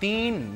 3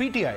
PTI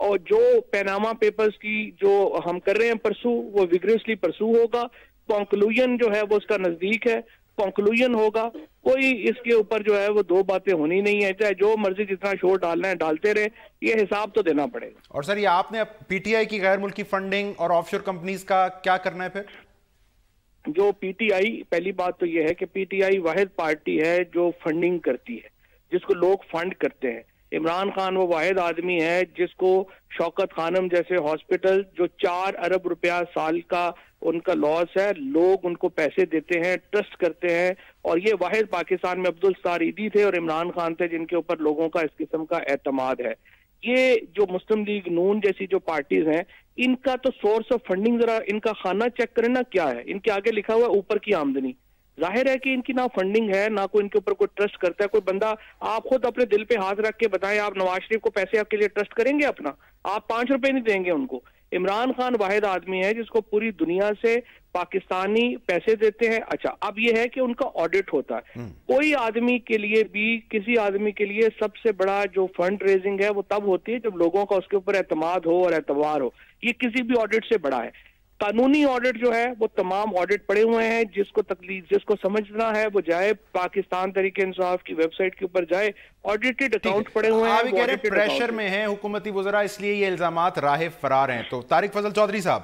اور جو Panama papers کی جو ہم کر رہے ہیں پرسو وہ ویگریسلی پرسو ہوگا. کنکلوژن جو ہے وہ اس کا نزدیک ہے, کنکلوژن ہوگا. کوئی اس کے اوپر جو ہے وہ دو باتیں ہونی نہیں ہے, چاہے جو مرضی جتنا شور ڈالنا ہے ڈالتے رہے, یہ حساب تو دینا پڑے گا. اور سر یہ آپ نے پی ٹی آئی کی غیر ملکی فنڈنگ اور آف شور کمپنیز کا کیا کرنا ہے پھر؟ جو پی ٹی آئی, پہلی بات تو یہ ہے کہ پی ٹی آئی واحد پارٹی ہے جو فنڈنگ کرتی ہے, جس کو لوگ فنڈ کرتے ہیں. عمران خان وہ واحد آدمی ہے جس کو شوکت خانم جیسے ہاسپٹل جو 4 ارب روپیہ سال کا ان کا لاس ہے, لوگ ان کو پیسے دیتے ہیں, ٹرسٹ کرتے ہیں, اور یہ واحد پاکستان میں عبدالستار ایدھی تھے اور عمران خان تھے جن کے اوپر لوگوں کا اس قسم کا اعتماد ہے. یہ جو مسلم لیگ نون جیسی جو پارٹیز ہیں, ان کا تو سورس آف فنڈنگ ذرا ان کا خانہ چیک کریں نا کیا ہے. ان کے آگے لکھا ہوا ہے اوپر کی آمدنی. ظاہر ہے کہ ان کی نہ فنڈنگ ہے نہ کوئی ان کے اوپر کوئی ٹرسٹ کرتا ہے. کوئی بندہ, آپ خود اپنے دل پہ ہاتھ رکھ کے بتائیں, آپ نواز شریف کو پیسے آپ کے لیے ٹرسٹ کریں گے اپنا؟ آپ 5 روپے نہیں دیں گے ان کو. عمران خان واحد آدمی ہے جس کو پوری دنیا سے پاکستانی پیسے دیتے ہیں. اچھا, اب یہ ہے کہ ان کا آڈٹ ہوتا ہے. کوئی آدمی کے لیے بھی, کسی آدمی کے لیے سب سے بڑا جو فنڈ ریزنگ ہے وہ تب ہوتی ہے جب لوگوں کا اس کے اوپر اعتماد ہو اور اعتبار ہو. یہ کسی بھی آڈٹ سے بڑا ہے. قانونی آڈٹ جو ہے وہ تمام آڈٹ پڑے ہوئے ہیں. جس کو تکلیف, جس کو سمجھنا ہے وہ جائے پاکستان تحریک انصاف کی ویب سائٹ کے اوپر جائے, آڈیٹڈ اکاؤنٹ پڑے ہوئے ہیں. آپ کہہ رہے ہیں پریشر میں ہیں حکومتی وزراء اس لیے یہ الزامات راہ فرار ہیں. تو طارق فضل چودھری صاحب,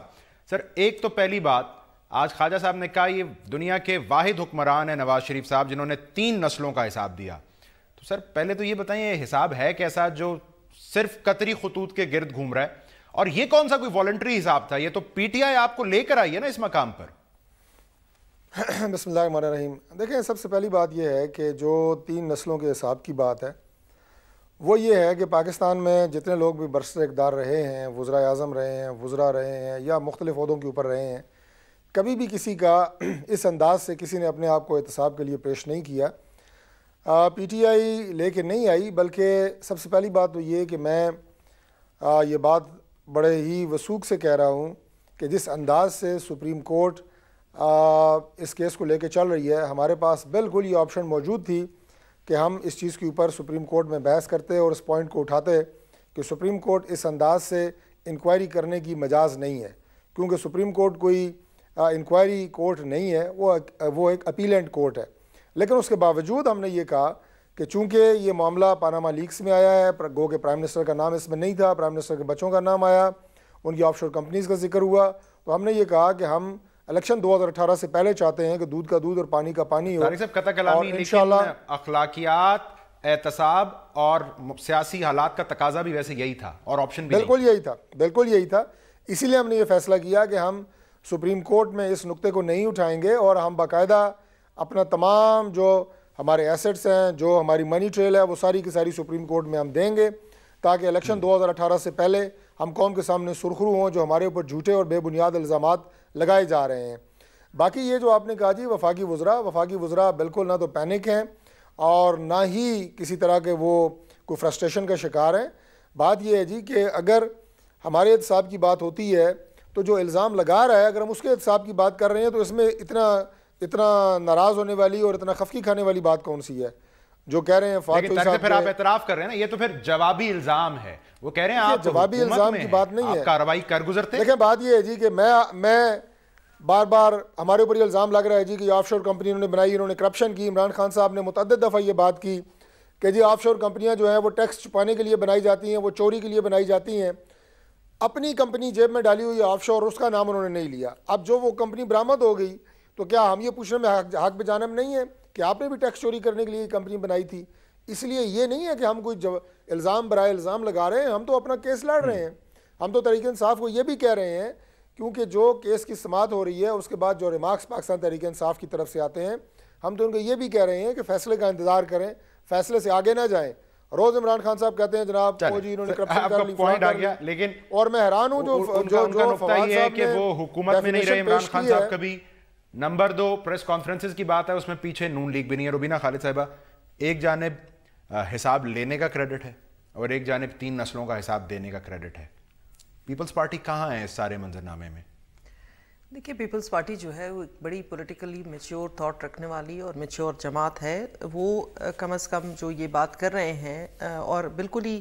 سر ایک تو پہلی بات, آج خواجہ صاحب نے کہا یہ دنیا کے واحد حکمران ہیں نواز شریف صاحب جنہوں نے 3 نسلوں کا حساب دیا. تو سر پہلے تو یہ بتائیں یہ حساب ہے کیسا جو صرف قطری خطوط کے گرد گھوم رہا ہے, اور یہ کون سا کوئی والنٹری حساب تھا؟ یہ تو پی ٹی آئی آپ کو لے کر آئی ہے نا اس مقام پر. بسم اللہ الرحمن الرحیم. دیکھیں, سب سے پہلی بات یہ ہے کہ جو 3 نسلوں کے حساب کی بات ہے وہ یہ ہے کہ پاکستان میں جتنے لوگ بھی برسر اقتدار رہے ہیں, وزراء اعظم رہے ہیں, وزراء رہے ہیں یا مختلف عہدوں کے اوپر رہے ہیں, کبھی بھی کسی کا اس انداز سے کسی نے اپنے آپ کو احتساب کے لیے پیش نہیں کیا. پی ٹی آئی لے کے نہیں آئی, بلکہ سب سے پہلی بات تو یہ کہ میں یہ بات بڑے ہی وثوق سے کہہ رہا ہوں کہ جس انداز سے سپریم کورٹ اس کیس کو لے کے چل رہی ہے, ہمارے پاس بالکل یہ آپشن موجود تھی کہ ہم اس چیز کے اوپر سپریم کورٹ میں بحث کرتے اور اس پوائنٹ کو اٹھاتے کہ سپریم کورٹ اس انداز سے انکوائری کرنے کی مجاز نہیں ہے, کیونکہ سپریم کورٹ کوئی انکوائری کورٹ نہیں ہے, وہ ایک اپیلنٹ کورٹ ہے. لیکن اس کے باوجود ہم نے یہ کہا کہ چونکہ یہ معاملہ پاناما لیکس میں آیا ہے, گو کہ پرائم منسٹر کا نام اس میں نہیں تھا, پرائم منسٹر کے بچوں کا نام آیا, ان کی آف شور کمپنیز کا ذکر ہوا, تو ہم نے یہ کہا کہ ہم الیکشن 2018 سے پہلے چاہتے ہیں کہ دودھ کا دودھ اور پانی کا پانی ہو. طارق صاحب قطع کلامی, لیکن اخلاقیات, احتساب اور سیاسی حالات کا تقاضا بھی ویسے یہی تھا اور آپشن بھی بالکل یہی تھا, بالکل یہی تھا. اسی لیے ہم نے یہ فیصلہ کیا کہ ہم سپریم کورٹ میں اس نقطے کو نہیں اٹھائیں گے, اور ہم باقاعدہ اپنا تمام جو ہمارے ایسٹس ہیں, جو ہماری منی ٹریل ہے, وہ ساری کی ساری سپریم کورٹ میں ہم دیں گے, تاکہ الیکشن 2018 سے پہلے ہم قوم کے سامنے سرخرو ہوں جو ہمارے اوپر جھوٹے اور بے بنیاد الزامات لگائے جا رہے ہیں. باقی یہ جو آپ نے کہا جی وفاقی وزراء بالکل نہ تو پینک ہیں اور نہ ہی کسی طرح کے وہ کوئی فرسٹریشن کا شکار ہیں. بات یہ ہے جی کہ اگر ہمارے احتساب کی بات ہوتی ہے تو جو الزام لگا رہا ہے, اگر ہم اس کے احتساب کی بات کر رہے ہیں تو اس میں اتنا ناراض ہونے والی اور اتنا خفقی کھانے والی بات کون سی ہے؟ جو کہہ رہے ہیں لیکن پھر آپ اعتراف کر رہے ہیں نا, یہ تو پھر جوابی الزام ہے. وہ کہہ رہے ہیں آپ جوابی الزام کی بات نہیں ہے, آپ کارروائی کر گزرتے. دیکھیں بات یہ ہے جی کہ میں بار بار ہمارے اوپر یہ الزام لگ رہا ہے جی کہ آف شور کمپنی انہوں نے بنائی, انہوں نے کرپشن کی. عمران خان صاحب نے متعدد دفعہ یہ بات کی کہ جی آف شور کمپنیاں جو ہیں وہ ٹیکس چھپانے کے لیے بنائی جاتی ہیں, وہ چوری کے لیے بنائی جاتی ہیں. اپنی کمپنی جیب میں ڈالی ہوئی آف شور, اس کا نام انہوں نے نہیں لیا. اب جو وہ کمپنی برآمد ہو گئی تو کیا ہم یہ پوچھنے میں حق بجانب نہیں ہے کہ آپ نے بھی ٹیکس چوری کرنے کے لیے یہ کمپنی بنائی تھی؟ اس لیے یہ نہیں ہے کہ ہم کوئی الزام برائے الزام لگا رہے ہیں, ہم تو اپنا کیس لڑ رہے ہیں. ہم تو تحریک انصاف کو یہ بھی کہہ رہے ہیں, کیونکہ جو کیس کی سماعت ہو رہی ہے اس کے بعد جو ریمارکس پاکستان تحریک انصاف کی طرف سے آتے ہیں, ہم تو ان کو یہ بھی کہہ رہے ہیں کہ فیصلے کا انتظار کریں, فیصلے سے آگے نہ جائیں. روز عمران خان صاحب کہتے ہیں جناب جی انہوں نے کرپشن کر لی, پوائنٹ آ گیا, لیکن اور میں حیران ہوں جو فواد صاحب کہ وہ حکومت میں نہیں رہے عمران خان صاحب کبھی. نمبر 2 پریس کانفرنسز کی بات ہے, اس میں پیچھے نون لیگ بھی نہیں ہے. روبینہ خالد صاحبہ, ایک جانب حساب لینے کا کریڈٹ ہے اور ایک جانب 3 نسلوں کا حساب دینے کا کریڈٹ ہے. پیپلز پارٹی کہاں ہے اس سارے منظرنامے میں؟ دیکھیے پیپلز پارٹی جو ہے وہ ایک بڑی پولیٹیکلی میچور تھاٹ رکھنے والی اور میچور جماعت ہے. وہ کم از کم جو یہ بات کر رہے ہیں اور بالکل ہی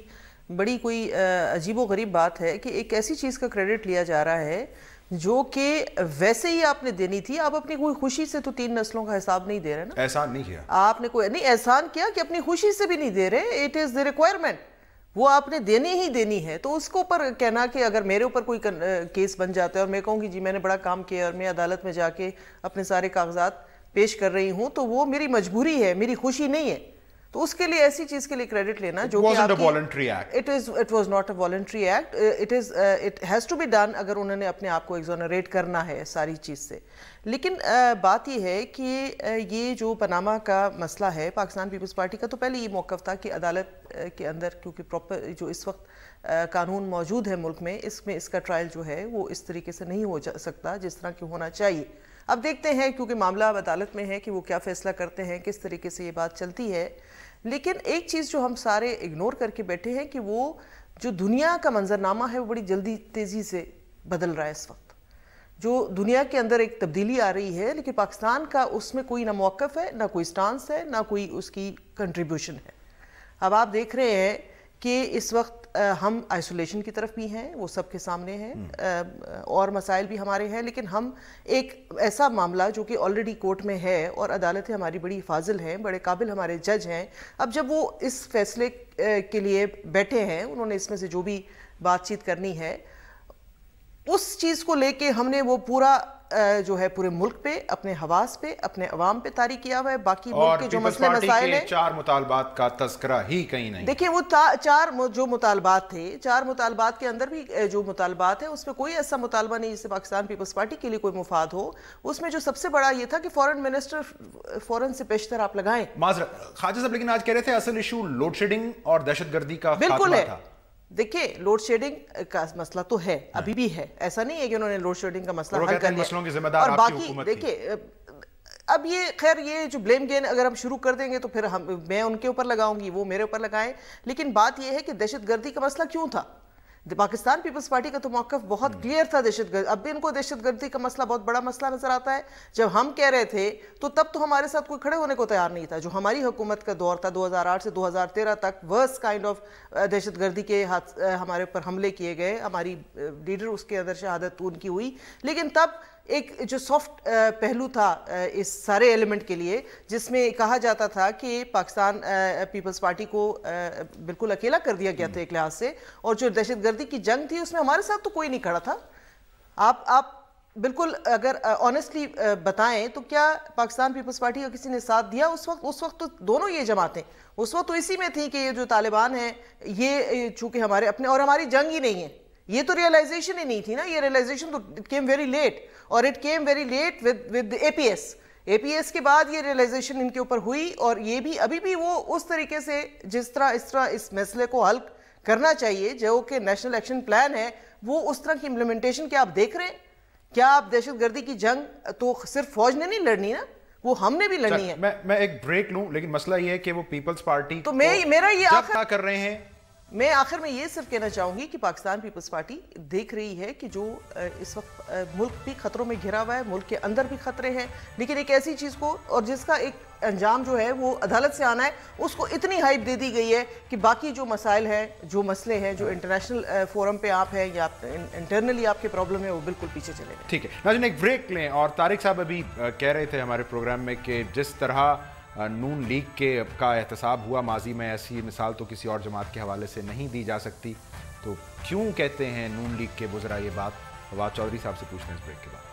بڑی کوئی عجیب و غریب بات ہے کہ ایک ایسی چیز کا کریڈٹ لیا جا رہا ہے جو کہ ویسے ہی آپ نے دینی تھی. آپ اپنی کوئی خوشی سے تو 3 نسلوں کا حساب نہیں دے رہے نا. احسان نہیں کیا آپ نے کوئی نہیں احسان کیا کہ اپنی خوشی سے بھی نہیں دے رہے. اٹ از دی ریکوائرمنٹ, وہ آپ نے دینی ہی دینی ہے. تو اس کو اوپر کہنا کہ اگر میرے اوپر کوئی کیس بن جاتا ہے اور میں کہوں گی جی میں نے بڑا کام کیا اور میں عدالت میں جا کے اپنے سارے کاغذات پیش کر رہی ہوں, تو وہ میری مجبوری ہے, میری خوشی نہیں ہے. تو اس کے لیے ایسی چیز کے لیے کریڈٹ لینا جو کہ آپ voluntary act. It was not a voluntary act. It has to be done اگر انہوں نے اپنے آپ کو ایگزونریٹ کرنا ہے ساری چیز سے. لیکن بات یہ ہے کہ یہ جو پاناما کا مسئلہ ہے پاکستان پیپلز پارٹی کا, تو پہلے یہ موقف تھا کہ عدالت کے اندر کیونکہ پراپر جو اس وقت قانون موجود ہے ملک میں, اس کا ٹرائل جو ہے وہ اس طریقے سے نہیں ہو سکتا جس طرح کہ ہونا چاہیے. اب دیکھتے ہیں کیونکہ معاملہ عدالت میں ہے کہ وہ کیا فیصلہ کرتے ہیں, کس طریقے سے یہ بات چلتی ہے. لیکن ایک چیز جو ہم سارے اگنور کر کے بیٹھے ہیں کہ وہ جو دنیا کا منظرنامہ ہے وہ بڑی جلدی تیزی سے بدل رہا ہے اس وقت. جو دنیا کے اندر ایک تبدیلی آ رہی ہے, لیکن پاکستان کا اس میں کوئی نہ موقف ہے, نہ کوئی سٹانس ہے, نہ کوئی اس کی کنٹریبیوشن ہے. اب آپ دیکھ رہے ہیں کہ اس وقت ہم آئسولیشن کی طرف بھی ہیں, وہ سب کے سامنے ہیں, اور مسائل بھی ہمارے ہیں, لیکن ہم ایک ایسا معاملہ جو کہ آلریڈی کورٹ میں ہے اور عدالتیں ہماری بڑی فاضل ہیں, بڑے قابل ہمارے جج ہیں. اب جب وہ اس فیصلے کے لیے بیٹھے ہیں, انہوں نے اس میں سے جو بھی بات چیت کرنی ہے اس چیز کو لے کے ہم نے وہ پورا جو ہے پورے ملک پہ, اپنے حواس پہ, اپنے عوام پہ طاری کیا ہوا ہے. باقی ملک کے جو مسئلے مسائل ہیں, 4 مطالبات کا تذکرہ ہی کہیں نہیں. دیکھیں وہ 4 جو مطالبات تھے, 4 مطالبات کے اندر بھی جو مطالبات ہیں اس میں کوئی ایسا مطالبہ نہیں جسے پاکستان پیپلز پارٹی کے لیے کوئی مفاد ہو. اس میں جو سب سے بڑا یہ تھا کہ فورن منسٹر فورن سے پیشتر آپ لگائیں. معذرت خواجہ صاحب, لیکن آج کہہ رہے تھے اصل ایشو لوڈ شیڈنگ اور دہشت گردی کا بالکل ہے. تھا. دیکھیں لوڈ شیڈنگ کا مسئلہ تو ہے, ابھی بھی ہے, ایسا نہیں ہے کہ انہوں نے لوڈ شیڈنگ کا مسئلہ حل کر لیا. اور باقی دیکھیں اب یہ خیر یہ جو بلیم گیم اگر ہم شروع کر دیں گے تو پھر میں ان کے اوپر لگاؤں گی, وہ میرے اوپر لگائیں. لیکن بات یہ ہے کہ دہشت گردی کا مسئلہ کیوں تھا. پاکستان پیپلز پارٹی کا تو موقف بہت کلیئر تھا دہشت گردی. اب بھی ان کو دہشت گردی کا مسئلہ بہت بڑا مسئلہ نظر آتا ہے. جب ہم کہہ رہے تھے تو تب تو ہمارے ساتھ کوئی کھڑے ہونے کو تیار نہیں تھا. جو ہماری حکومت کا دور تھا 2008 سے 2013 تک, ورس کائنڈ آف دہشت گردی کے ہمارے اوپر حملے کیے گئے, ہماری لیڈر اس کے اندر شہادت ان کی ہوئی. لیکن تب ایک جو سافٹ پہلو تھا اس سارے ایلیمنٹ کے لیے, جس میں کہا جاتا تھا کہ پاکستان پیپلز پارٹی کو بالکل اکیلا کر دیا گیا تھا ایک لحاظ سے, اور جو دہشت گردی کی جنگ تھی اس میں ہمارے ساتھ تو کوئی نہیں کھڑا تھا. آپ بالکل اگر آنیسٹلی بتائیں تو کیا پاکستان پیپلز پارٹی کا کسی نے ساتھ دیا اس وقت؟ تو دونوں یہ جماعتیں اس وقت تو اسی میں تھیں کہ یہ جو طالبان ہیں یہ چونکہ ہمارے اپنے, اور ہماری جنگ ہی نہیں ہے, یہ تو ریئلائزیشن ہی نہیں تھی نا. یہ ریئلائزیشن تو اٹ کیم ویری لیٹ, اور it came very late with A P S کے بعد یہ ریئلائزیشن ان کے اوپر ہوئی. اور یہ بھی ابھی بھی وہ اس طریقے سے جس طرح اس مسئلے کو حل کرنا چاہیے جو کہ نیشنل ایکشن پلان ہے, وہ اس طرح کی امپلیمنٹیشن کیا آپ دیکھ رہے ہیں؟ کیا آپ دہشت گردی کی جنگ تو صرف فوج نے نہیں لڑنی نا, وہ ہم نے بھی لڑنی ہے. میں ایک بریک لوں, لیکن مسئلہ یہ ہے کہ وہ پیپلز پارٹی تو میرا یہ آخر کر رہے ہیں. میں آخر میں یہ صرف کہنا چاہوں گی کہ پاکستان پیپلز پارٹی دیکھ رہی ہے کہ جو اس وقت ملک بھی خطروں میں گھرا ہوا ہے, ملک کے اندر بھی خطرے ہیں, لیکن ایک ایسی چیز کو اور جس کا ایک انجام جو ہے وہ عدالت سے آنا ہے, اس کو اتنی ہائپ دے دی گئی ہے کہ باقی جو مسائل ہیں, جو مسئلے ہیں, جو انٹرنیشنل فورم پہ آپ ہیں یا انٹرنلی آپ کے پرابلم ہے, وہ بالکل پیچھے چلے گئے. ٹھیک ہے ناظرین, ایک بریک لیں. اور طارق صاحب ابھی کہہ رہے تھے ہمارے پروگرام میں کہ جس طرح نون لیگ کا احتساب ہوا ماضی میں, ایسی مثال تو کسی اور جماعت کے حوالے سے نہیں دی جا سکتی. تو کیوں کہتے ہیں نون لیگ کے وزراء یہ بات؟ فواد چودھری صاحب سے پوچھتے ہیں اس بریک کے بعد.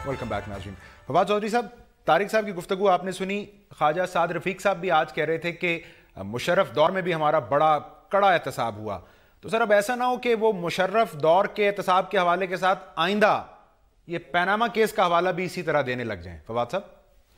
ویلکم بیک ناظرین. فواد چودھری صاحب, طارق صاحب کی گفتگو آپ نے سنی. خواجہ سعد رفیق صاحب بھی آج کہہ رہے تھے کہ مشرف دور میں بھی ہمارا بڑا کڑا احتساب ہوا. تو سر اب ایسا نہ ہو کہ وہ مشرف دور کے احتساب کے حوالے کے ساتھ آئندہ یہ پیناما کیس کا حوالہ بھی اسی طرح دینے لگ جائیں. فواد صاحب,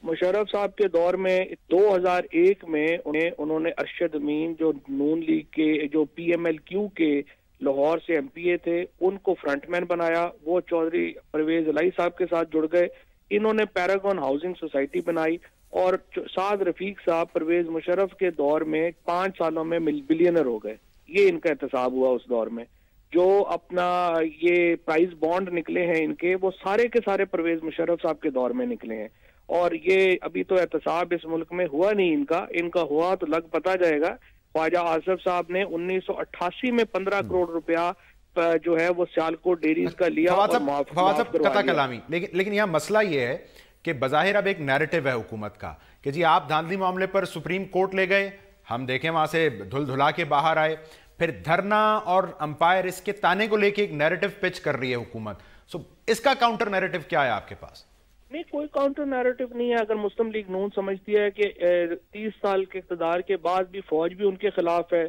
مشرف صاحب کے دور میں 2001 میں انہوں نے ارشد امین جو نون لیگ کے جو پی ایم ایل کیو کے لاہور سے ایم پی اے تھے, ان کو فرنٹ مین بنایا. وہ چودھری پرویز الہی صاحب کے ساتھ جڑ گئے. انہوں نے پیراگون ہاؤسنگ سوسائٹی بنائی, اور سعد رفیق صاحب پرویز مشرف کے دور میں 5 سالوں میں بلینر ہو گئے. یہ ان کا احتساب ہوا اس دور میں. جو اپنا یہ پرائز بانڈ نکلے ہیں ان کے، وہ سارے کے سارے پرویز مشرف صاحب کے دور میں نکلے ہیں. اور یہ ابھی تو احتساب اس ملک میں ہوا نہیں ان کا ہوا تو لگ پتا جائے گا. خواجہ آصف صاحب نے 1988 میں 15 کروڑ روپیہ جو ہے وہ سیالکوٹ ڈیریز کا لیا اور معاف قطع کلامی. لیکن یہاں مسئلہ یہ ہے کہ بظاہر اب ایک نیریٹو ہے حکومت کا کہ جی آپ دھاندلی معاملے پر سپریم کورٹ لے گئے، ہم دیکھیں وہاں سے دھل دھلا کے باہر آئے، پھر دھرنا اور امپائر اس کے تانے کو لے کے ایک نیریٹو پچ کر رہی ہے حکومت. سو اس کا کاؤنٹر نیریٹو کیا ہے آپ کے پاس؟ نہیں، کوئی کاؤنٹر نیریٹو نہیں ہے. اگر مسلم لیگ نون سمجھتی ہے کہ 30 سال کے اقتدار کے بعد بھی فوج بھی ان کے خلاف ہے،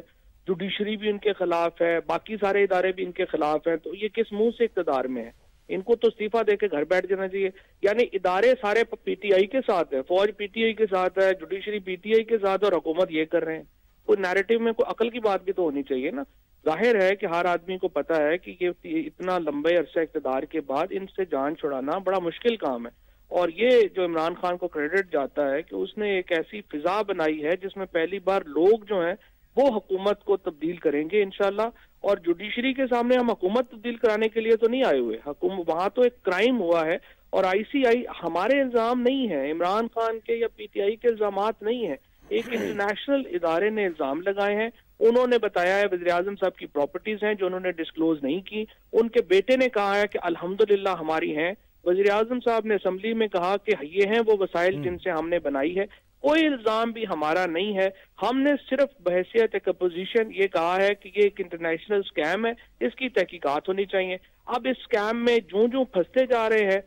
جوڈیشری بھی ان کے خلاف ہے، باقی سارے ادارے بھی ان کے خلاف ہیں، تو یہ کس منہ سے اقتدار میں ہے؟ ان کو تو استعفیٰ دے کے گھر بیٹھ جانا چاہیے. یعنی ادارے سارے پی ٹی آئی کے ساتھ ہے، فوج پی ٹی آئی کے ساتھ ہے، جوڈیشری پی ٹی آئی کے ساتھ ہے، اور حکومت یہ کر رہے ہیں. کوئی نیریٹو میں کوئی عقل کی بات بھی تو ہونی چاہیے نا. ظاہر ہے کہ ہر آدمی کو پتا ہے کہ یہ اتنا لمبے عرصے اقتدار کے بعد ان سے جان چھڑانا بڑا مشکل کام ہے. اور یہ جو عمران خان کو کریڈٹ جاتا ہے کہ اس نے ایک ایسی فضا بنائی ہے جس میں پہلی بار لوگ جو ہیں وہ حکومت کو تبدیل کریں گے انشاءاللہ. اور جوڈیشری کے سامنے ہم حکومت تبدیل کرانے کے لیے تو نہیں آئے ہوئے. وہاں تو ایک کرائم ہوا ہے، اور آئی سی آئی ہمارے الزام نہیں ہے، عمران خان کے یا پی ٹی آئی کے الزامات نہیں ہیں. ایک انٹرنیشنل ادارے نے الزام لگائے ہیں، انہوں نے بتایا ہے وزیر اعظم صاحب کی پراپرٹیز ہیں جو انہوں نے ڈسکلوز نہیں کی. ان کے بیٹے نے کہا ہے کہ الحمدللہ ہماری ہیں. وزیر اعظم صاحب نے اسمبلی میں کہا کہ یہ ہیں وہ وسائل جن سے ہم نے بنائی ہے. کوئی الزام بھی ہمارا نہیں ہے. ہم نے صرف بحیثیت ایک اپوزیشن یہ کہا ہے کہ یہ ایک انٹرنیشنل سکیم ہے، اس کی تحقیقات ہونی چاہیے. اب اس سکیم میں جوں پھنستے جا رہے ہیں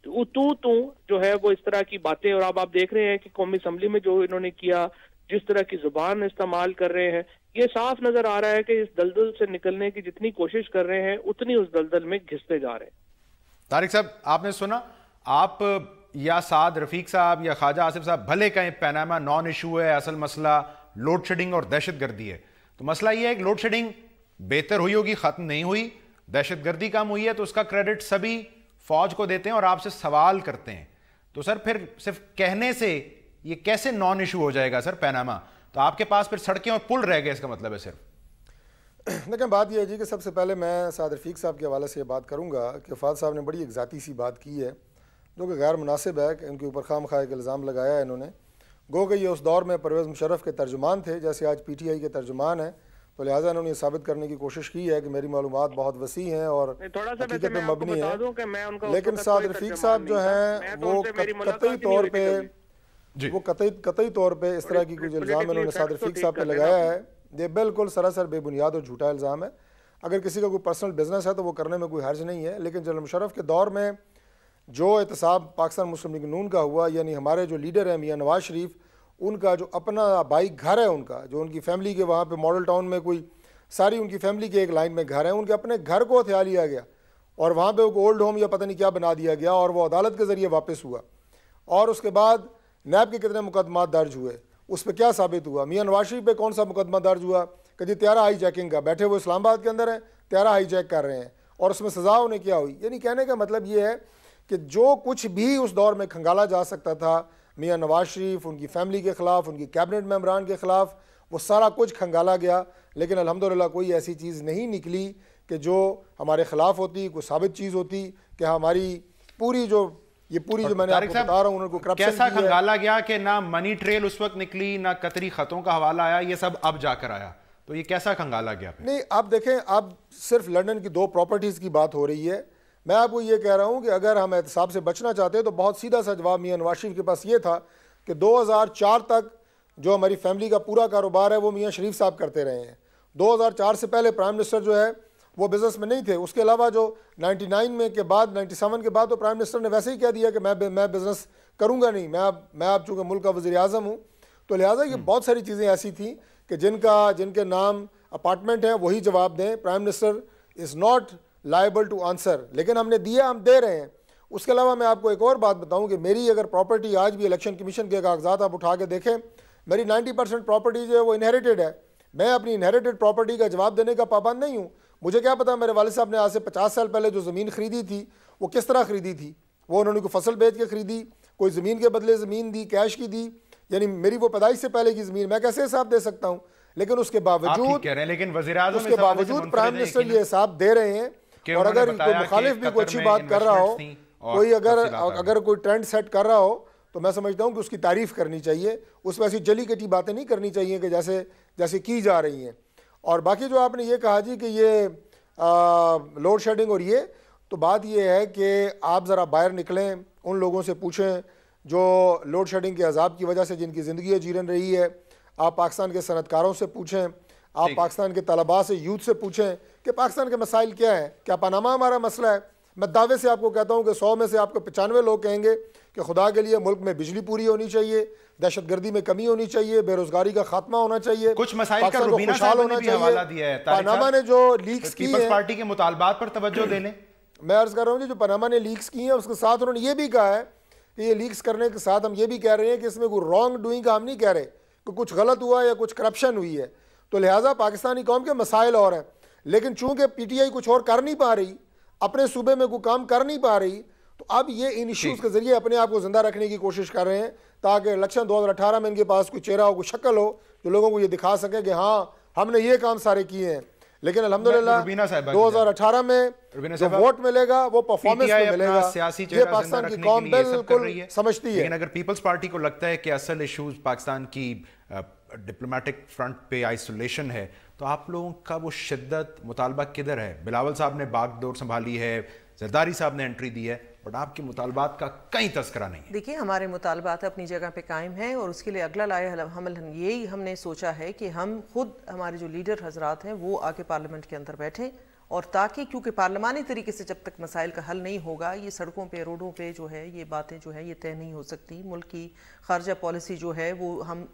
تو جو ہے وہ اس طرح کی باتیں، اور اب آپ دیکھ رہے ہیں کہ قومی اسمبلی میں جو انہوں نے کیا، جس طرح کی زبان استعمال کر رہے ہیں، یہ صاف نظر آ رہا ہے کہ اس دلدل سے نکلنے کی جتنی کوشش کر رہے ہیں اتنی اس دلدل میں گھستے جا رہے ہیں. طارق صاحب، آپ نے سنا، آپ یا سعد رفیق صاحب یا خواجہ آصف صاحب بھلے کہیں پیناما نان ایشو ہے، اصل مسئلہ لوڈ شیڈنگ اور دہشت گردی ہے. تو مسئلہ یہ ہے کہ لوڈ شیڈنگ بہتر ہوئی ہوگی، ختم نہیں ہوئی، دہشت گردی کم ہوئی ہے، تو اس کا کریڈٹ سبھی فوج کو دیتے ہیں اور آپ سے سوال کرتے ہیں. تو سر پھر صرف کہنے سے یہ کیسے نان ایشو ہو جائے گا سر پیناما؟ تو آپ کے پاس پھر سڑکیں اور پل رہ گئے، اس کا مطلب ہے صرف. لیکن بات یہ ہے جی کہ سب سے پہلے میں سعد رفیق صاحب کے حوالے سے یہ بات کروں گا کہ فہد صاحب نے بڑی ایک ذاتی سی بات کی ہے جو کہ غیر مناسب ہے کہ ان کے اوپر خام خواہ کا الزام لگایا ہے انہوں نے. گو کہ یہ اس دور میں پرویز مشرف کے ترجمان تھے جیسے آج پی ٹی آئی کے ترجمان ہیں، تو لہٰذا انہوں نے یہ ثابت کرنے کی کوشش کی ہے کہ میری معلومات بہت وسیع ہیں اور حقیقت میں مبنی ہیں. لیکن سعد رفیق صاحب جو ہیں وہ قطعی طور پہ اس طرح کی کچھ الزام انہوں نے سعد رفیق صاحب پہ لگایا ہے، یہ بالکل سراسر بے بنیاد اور جھوٹا الزام ہے. اگر کسی کا کوئی پرسنل بزنس ہے تو وہ کرنے میں کوئی حرج نہیں ہے، لیکن جنرل مشرف کے دور میں جو احتساب پاکستان مسلم لیگ نون کا ہوا، یعنی ہمارے جو لیڈر ہیں میاں نواز شریف، ان کا جو اپنا آبائی گھر ہے، ان کا جو ان کی فیملی کے وہاں پہ ماڈل ٹاؤن میں کوئی ساری ان کی فیملی کے ایک لائن میں گھر ہیں، ان کے اپنے گھر کو ہتھیا لیا گیا اور وہاں پہ اولڈ ہوم یا پتہ نہیں کیا بنا دیا گیا اور وہ عدالت کے ذریعے واپس ہوا. اور اس کے بعد نیب کے کتنے مقدمات درج ہوئے، اس پہ کیا ثابت ہوا؟ میاں نواز شریف پہ کون سا مقدمہ درج ہوا کہ جی طیارہ ہائی جیکنگ کا، بیٹھے وہ اسلام آباد کے اندر ہیں، طیارہ ہائی جیک کر رہے ہیں، اور اس میں سزا انہیں کیا ہوئی؟ یعنی کہنے کا مطلب یہ ہے کہ جو کچھ بھی اس دور میں کھنگالا جا سکتا تھا میاں نواز شریف، ان کی فیملی کے خلاف، ان کی کیبنٹ ممبران کے خلاف، وہ سارا کچھ کھنگالا گیا. لیکن الحمدللہ کوئی ایسی چیز نہیں نکلی کہ جو ہمارے خلاف ہوتی، کوئی ثابت چیز ہوتی کہ ہماری پوری جو میں نے آپ کو بتا رہا ہوں، ان کو کرپشن کیسا کھنگالا گیا کہ نہ منی ٹریل اس وقت نکلی، نہ قطری خطوں کا حوالہ آیا، یہ سب اب جا کر آیا. تو یہ کیسا کھنگالا گیا؟ نہیں، آپ دیکھیں، اب صرف لنڈن کی 2 پراپرٹیز کی بات ہو رہی ہے. میں آپ کو یہ کہہ رہا ہوں کہ اگر ہم احتساب سے بچنا چاہتے ہیں تو بہت سیدھا سا جواب میاں نواز شریف کے پاس یہ تھا کہ 2004 تک جو ہماری فیملی کا پورا کاروبار ہے وہ میاں شریف صاحب کرتے رہے ہیں. 2004 سے پہلے پرائم منسٹر جو ہے وہ بزنس میں نہیں تھے. اس کے علاوہ جو 99 میں کے بعد 97 کے بعد تو پرائم منسٹر نے ویسے ہی کہہ دیا کہ میں بزنس کروں گا نہیں، میں اب چونکہ ملک کا وزیر اعظم ہوں. تو لہٰذا یہ بہت ساری چیزیں ایسی تھیں کہ جن کے نام اپارٹمنٹ ہیں وہی جواب دیں. Prime minister is not liable to answer, لیکن ہم نے دیا، ہم دے رہے ہیں. اس کے علاوہ میں آپ کو ایک اور بات بتاؤں کہ میری اگر پراپرٹی آج بھی الیکشن کمیشن کے کاغذات آپ اٹھا کے دیکھیں، میری 90% پراپرٹی جو ہے وہ انہیریٹڈ ہے. میں اپنی انہیریٹڈ پراپرٹی کا جواب دینے کا پابند نہیں ہوں. مجھے کیا پتا میرے والد صاحب نے آج سے 50 سال پہلے جو زمین خریدی تھی وہ کس طرح خریدی تھی. وہ انہوں نے کوئی فصل بیچ کے خریدی، کوئی زمین کے بدلے زمین دی، کیش کی دی، یعنی میری وہ پیدائش سے پہلے کی زمین میں کیسے حساب دے سکتا ہوں؟ لیکن اس کے باوجود پرائم منسٹر یہ حساب دے رہے ہیں، اور اگر کوئی مخالف بھی کوئی اچھی بات کر رہا ہو، کوئی اگر کوئی ٹرینڈ سیٹ کر رہا ہو، تو میں سمجھتا ہوں کہ اس کی تعریف کرنی چاہیے، اس میں ایسی جلی کٹی باتیں نہیں کرنی چاہیے کہ جیسے کی جا رہی ہیں۔ اور باقی جو آپ نے یہ کہا جی کہ یہ لوڈ شیڈنگ اور یہ، تو بات یہ ہے کہ آپ ذرا باہر نکلیں، ان لوگوں سے پوچھیں جو لوڈ شیڈنگ کے عذاب کی وجہ سے جن کی زندگی جیرن رہی ہے، آپ پاکستان کے صنعت کاروں سے پوچھیں، آپ پاکستان کے طلباء سے، یوتھ سے پوچھیں کہ پاکستان کے مسائل کیا ہیں، کیا پاناما ہمارا مسئلہ ہے؟ میں دعوے سے آپ کو کہتا ہوں کہ 100 میں سے آپ کو 95 لوگ کہیں گے کہ خدا کے لیے ملک میں بجلی پوری ہونی چاہیے، دہشت گردی میں کمی ہونی چاہیے، بے روزگاری کا خاتمہ ہونا چاہیے، کچھ مسائل کا روبینہ صاحب نے بھی حوالہ دیا ہے، پاناما نے جو لیکس کی ہیں، پیپلز پارٹی کے مطالبات پر توجہ دے لیں۔ میں عرض کر رہا ہوں جی، جو پاناما نے لیکس کی ہیں اس کے ساتھ انہوں نے یہ بھی کہا ہے کہ یہ لیکس کرنے کے ساتھ ہم یہ بھی کہہ رہے ہیں کہ اس میں کوئی رانگ ڈوئنگ کا ہم نہیں کہہ رہے کہ کچھ غلط ہوا یا کچھ کرپشن ہوئی ہے، تو لہٰذا پاکستانی قوم کے مسائل اور ہیں، لیکن چونکہ پی ٹی آئی کچھ اور کر نہیں پا رہی، اپنے صوبے میں کوئی کام کر نہیں پا رہی، تو اب یہ ان ایشوز کے ذریعے اپنے آپ کو زندہ رکھنے کی کوشش کر رہے ہیں تاکہ الیکشن 2018 میں ان کے پاس کوئی چہرہ ہو، کوئی شکل ہو جو لوگوں کو یہ دکھا سکے کہ ہاں ہم نے یہ کام سارے کیے ہیں۔ لیکن الحمدللہ 2018 میں جو ووٹ ملے گا وہ پرفارمنس میں ملے گا، یہ پاکستان کی قوم بالکل سمجھتی ہے۔ لیکن اگر پیپلز پارٹی کو لگتا ہے کہ اصل ایشوز پاکستان کی ڈپلومیٹک فرنٹ پہ آئسولیشن ہے، تو آپ لوگوں کا وہ شدت مطالبہ کدھر ہے؟ بلاول صاحب نے باغ ڈور سنبھالی ہے، زرداری صاحب نے انٹری دی ہے، بٹ آپ کے مطالبات کا کہیں تذکرہ نہیں ہے۔ دیکھیں ہمارے مطالبات اپنی جگہ پہ قائم ہیں، اور اس کے لیے اگلا لائے حمل یہی ہم نے سوچا ہے کہ ہم خود ہمارے جو لیڈر حضرات ہیں وہ آ کے پارلیمنٹ کے اندر بیٹھیں، اور تاکہ کیونکہ پارلیمانی طریقے سے جب تک مسائل کا حل نہیں ہوگا، یہ سڑکوں پہ روڈوں پہ جو ہے یہ باتیں جو ہے یہ طے نہیں ہو سکتی۔ ملک کی خارجہ پالیسی جو ہے وہ ہم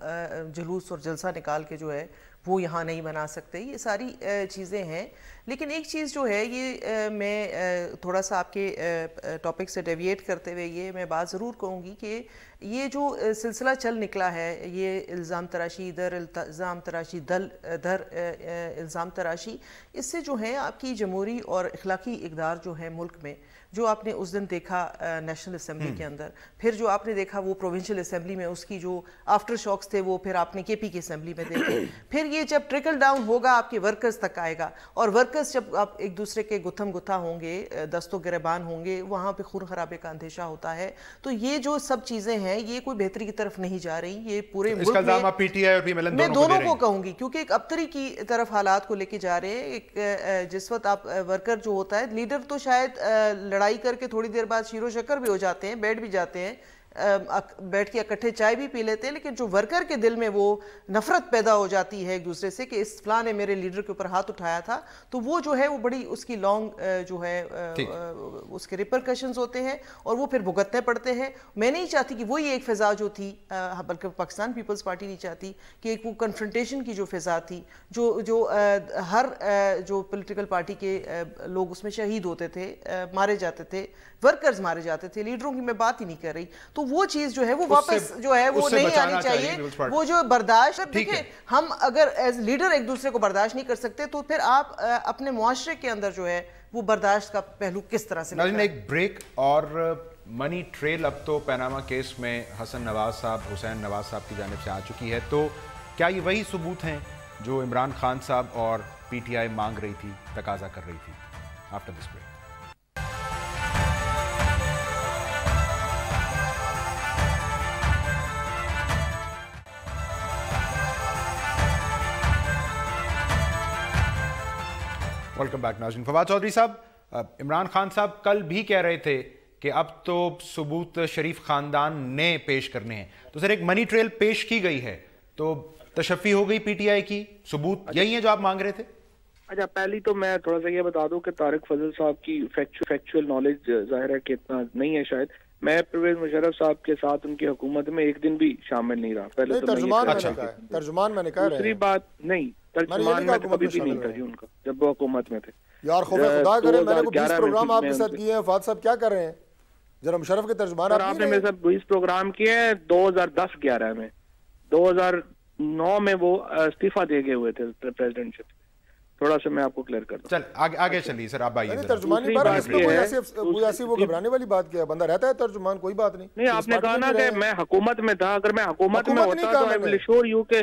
جلوس اور جلسہ نکال کے جو ہے وہ یہاں نہیں بنا سکتے، یہ ساری چیزیں ہیں۔ لیکن ایک چیز جو ہے یہ میں تھوڑا سا آپ کے ٹاپک سے ڈیویٹ کرتے ہوئے یہ میں بات ضرور کہوں گی کہ یہ جو سلسلہ چل نکلا ہے، یہ الزام تراشی ادھر، الزام تراشی ادھر، الزام تراشی، اس سے جو ہے آپ کی جمہوری اور اخلاقی اقدار جو ہے ملک میں، جو آپ نے اس دن دیکھا نیشنل اسمبلی کے اندر، پھر جو آپ نے دیکھا وہ پروونشل اسمبلی میں اس کی جو آفٹر شاکس تھے وہ پھر آپ نے کے پی کی اسمبلی میں دیکھے، پھر یہ جب ٹرکل ڈاؤن ہوگا آپ کے ورکرز تک آئے گا، اور ورکرز جب آپ ایک دوسرے کے گتھم گتھا ہوں گے، دست و گریبان ہوں گے، وہاں پہ خون خرابے کا اندیشہ ہوتا ہے۔ تو یہ جو سب چیزیں ہیں یہ کوئی بہتری کی طرف نہیں جا رہی، یہ پورے ملک میں میں دونوں کو کہوں گی، کیونکہ ایک ابتری کی طرف حالات کو لے کے جا رہے ہیں۔ جس وقت آپ ورکر جو ہوتا ہے، لیڈر تو شاید لڑائی کر کے تھوڑی دیر بعد شیر و شکر بھی ہو جاتے ہیں، بیٹھ بھی جاتے ہیں، بیٹھ کے اکٹھے چائے بھی پی لیتے ہیں، لیکن جو ورکر کے دل میں وہ نفرت پیدا ہو جاتی ہے ایک دوسرے سے کہ اس فلاں نے میرے لیڈر کے اوپر ہاتھ اٹھایا تھا، تو وہ جو ہے وہ بڑی اس کی لانگ جو ہے اس کے ریپرکشنز ہوتے ہیں اور وہ پھر بھگتنے پڑتے ہیں۔ میں نہیں چاہتی کہ وہی ایک فضا جو تھی، بلکہ پاکستان پیپلز پارٹی نہیں چاہتی کہ ایک وہ کنفرنٹیشن کی جو فضا تھی، جو ہر جو پولیٹیکل پارٹی کے لوگ اس میں شہید ہوتے تھے، مارے جاتے تھے، ورکرز مارے جاتے تھے، لیڈروں کی میں بات ہی نہیں کر رہی، تو وہ چیز جو ہے وہ واپس جو ہے وہ نہیں آنی چاہیے۔ وہ جو برداشت، دیکھیں ہم اگر ایز لیڈر ایک دوسرے کو برداشت نہیں کر سکتے تو پھر آپ اپنے معاشرے کے اندر جو ہے وہ برداشت کا پہلو کس طرح سے؟ ناظرین ایک بریک، اور منی ٹریل اب تو پیناما کیس میں حسن نواز صاحب، حسین نواز صاحب کی جانب سے آ چکی ہے، تو کیا یہ وہی ثبوت ہیں جو عمران خان صاحب اور پی ٹی آئی مانگ رہی تھی، تقاضا کر رہی تھی؟ After this break. Welcome back ناظرین۔ فواد چودھری صاحب، عمران خان صاحب کل بھی کہہ رہے تھے کہ اب تو ثبوت شریف خاندان نے پیش کرنے ہیں، تو سر ایک منی ٹریل پیش کی گئی ہے، تو تشفی ہو گئی پی ٹی آئی کی، ثبوت یہی ہیں جو آپ مانگ رہے تھے؟ اچھا، پہلی تو میں تھوڑا سا یہ بتا دوں کہ طارق فضل صاحب کی فیکچوئل نالج ظاہر ہے کہ اتنا نہیں ہے شاید۔ میں پرویز مشرف صاحب کے ساتھ ان کی حکومت میں ایک دن بھی شامل نہیں رہا۔ پہلے تو ترجمان میں نے کہا، دوسری بات نہیں، ترجمان میں کبھی بھی نہیں تھا جی ان کا جب وہ حکومت میں تھے۔ یار خوف خدا کرے، میں نے 20 پروگرام آپ کے ساتھ کیے ہیں، فہد صاحب کیا کر رہے ہیں؟ ذرا مشرف کے ترجمان آپ نے میرے ساتھ 20 پروگرام کیے ہیں 2010-11 میں، 2009 میں وہ استعفیٰ دے گئے ہوئے تھے پریزیڈنٹ شپ۔ تھوڑا سا میں آپ کو کلیئر کر دوں۔ چل آگے چلیے سر، آپ آئیے۔ ترجمانی پر اس میں کوئی ایسی وہ گھبرانے والی بات کیا ہے؟ بندہ رہتا ہے ترجمان، کوئی بات نہیں۔ نہیں، آپ نے کہا نا کہ میں حکومت میں تھا، اگر میں حکومت میں ہوتا تو I will assure you کہ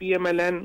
PMLN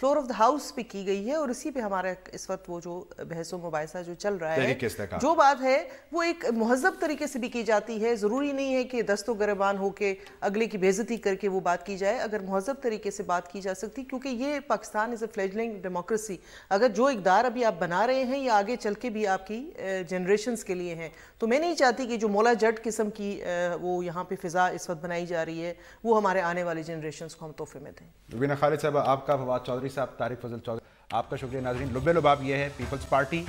floor of the house پہ کی گئی ہے اور اسی پہ ہمارا اس وقت وہ جو بحث و مباحثہ جو چل رہا ہے، جو بات ہے وہ ایک مہذب طریقے سے بھی کی جاتی ہے. ضروری نہیں ہے کہ دست و گریبان ہو کے اگلے کی بے عزتی کر کے وہ بات کی جائے. اگر مہذب طریقے سے بات کی جا سکتی، کیونکہ یہ پاکستان از اے فلیجلنگ ڈیموکریسی. اگر جو اقدار ابھی آپ بنا رہے ہیں یہ آگے چل کے بھی آپ کی جنریشنز کے لیے ہیں، تو میں نہیں چاہتی کہ جو مولا جٹ قسم کی وہ یہاں پہ فضا اس وقت بنائی جا رہی ہے وہ ہمارے آنے والی جنریشنز کو ہم تحفے میں دیں. ربینہ خالد صاحب، آپ کا، فواد چودھری صاحب، طارق فضل چودھری، آپ کا شکریہ. ناظرین، لب لباب یہ ہے پیپلز پارٹی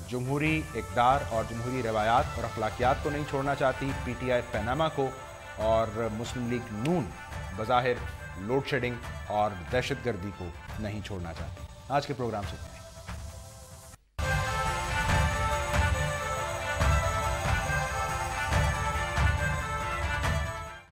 جمہوری اقدار اور جمہوری روایات اور اخلاقیات کو نہیں چھوڑنا چاہتی، پی ٹی آئی پیناما کو اور مسلم لیگ نون بظاہر لوڈ شیڈنگ اور دہشت گردی کو نہیں چھوڑنا چاہتی. آج کے پروگرام سے